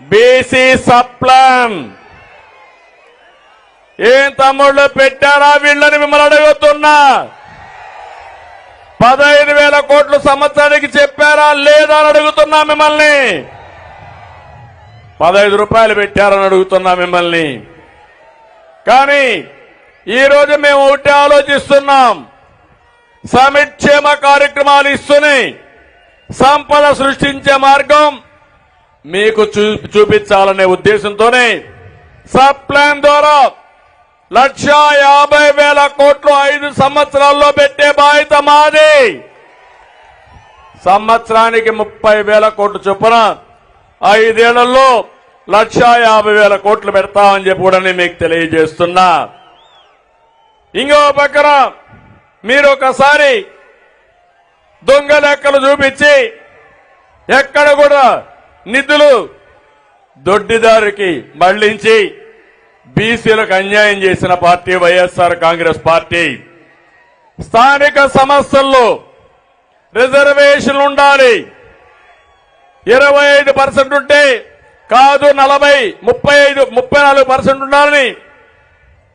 BC sub plan ఏం తమ్ముళ్ళు పెట్టారా వీళ్ళని మిమ్మల్ని అడుగుతున్నా. 15,000 కోట్లు సంవత్సరానికి చెప్పారా లేదా అని అడుగుతున్నా మిమ్మల్ని. 15 రూపాయలు పెట్టారని అడుగుతున్నా మిమ్మల్ని. కానీ ఈరోజు మేము ఒకటి ఆలోచిస్తున్నాం. సంక్షేమ కార్యక్రమాలు ఇస్తూనే సంపద సృష్టించే మార్గం మీకు చూపించాలనే ఉద్దేశంతోనే సబ్ ప్లాన్ ద్వారా 1,50,000 కోట్లు 5 సంవత్సరాల్లో పెట్టే బాధ్యత మాది. సంవత్సరానికి 30,000 కోట్లు చొప్పున 5 ఏళ్లలో 1,50,000 కోట్లు పెడతామని చెప్పి కూడా నేను మీకు తెలియజేస్తున్నా. ఇంకో పక్కన మీరు ఒకసారి దొంగ లెక్కలు చూపించి ఎక్కడ కూడా నిధులు దొడ్డిదారికి మళ్లించి బీసీలకు అన్యాయం చేసిన పార్టీ వైఎస్ఆర్ కాంగ్రెస్ పార్టీ. స్థానిక సంస్థల్లో రిజర్వేషన్లు ఉండాలి. 25% ఉంటే కాదు 34% ఉండాలని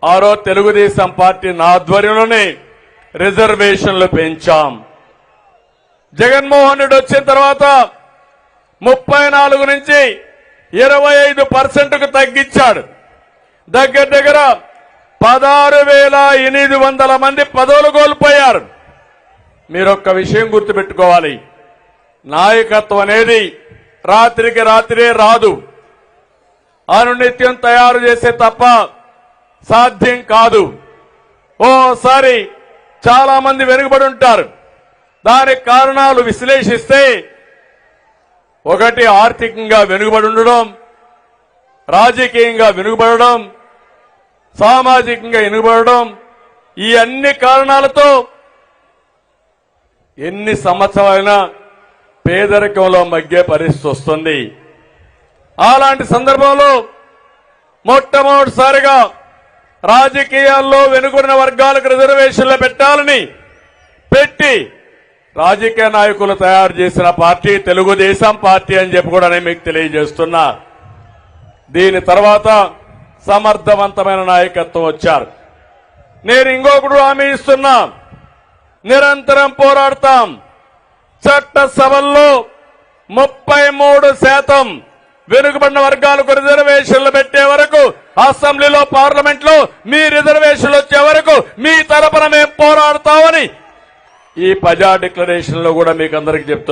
ఆ రోజు తెలుగుదేశం పార్టీ ఆధ్వర్యంలోనే రిజర్వేషన్లు పెంచాం. జగన్మోహన్ రెడ్డి వచ్చిన తర్వాత 34 నుంచి 25%కు తగ్గించాడు. దగ్గర 16,800 మంది పదవులు కోల్పోయారు. మీరొక్క విషయం గుర్తుపెట్టుకోవాలి. నాయకత్వం అనేది రాత్రికి రాత్రే రాదు. అనునిత్యం తయారు చేసే తప్ప సాధ్యం కాదు. ఓసారి చాలా మంది వెనుకబడి ఉంటారు. దానికి కారణాలు విశ్లేషిస్తే ఒకటి ఆర్థికంగా వెనుకబడి ఉండడం, రాజకీయంగా వెనుకబడడం, సామాజికంగా వెనుకబడడం, ఈ అన్ని కారణాలతో ఎన్ని సంవత్సరాలైనా పేదరికంలో మగ్గే పరిస్థితి వస్తుంది. అలాంటి సందర్భంలో మొట్టమొదటిసారిగా రాజకీయాల్లో వెనుకబడిన వర్గాలకు రిజర్వేషన్లు పెట్టాలని పెట్టి రాజకీయ నాయకులు తయారు చేసిన పార్టీ తెలుగుదేశం పార్టీ అని చెప్పి కూడా నేను మీకు తెలియజేస్తున్నా. దీని తర్వాత సమర్థవంతమైన నాయకత్వం వచ్చారు. నేను ఇంకొకటి హామీ ఇస్తున్నా, నిరంతరం పోరాడతాం. చట్టసభల్లో 33% వెనుకబడిన వర్గాలకు రిజర్వేషన్లు పెట్టే వరకు, అసెంబ్లీలో పార్లమెంట్లో మీ రిజర్వేషన్లు వచ్చే వరకు మీ తరపున మేము పోరాడతామని ఈ ప్రజా డిక్లరేషన్ లో కూడా మీకు అందరికీ చెప్తున్నాం.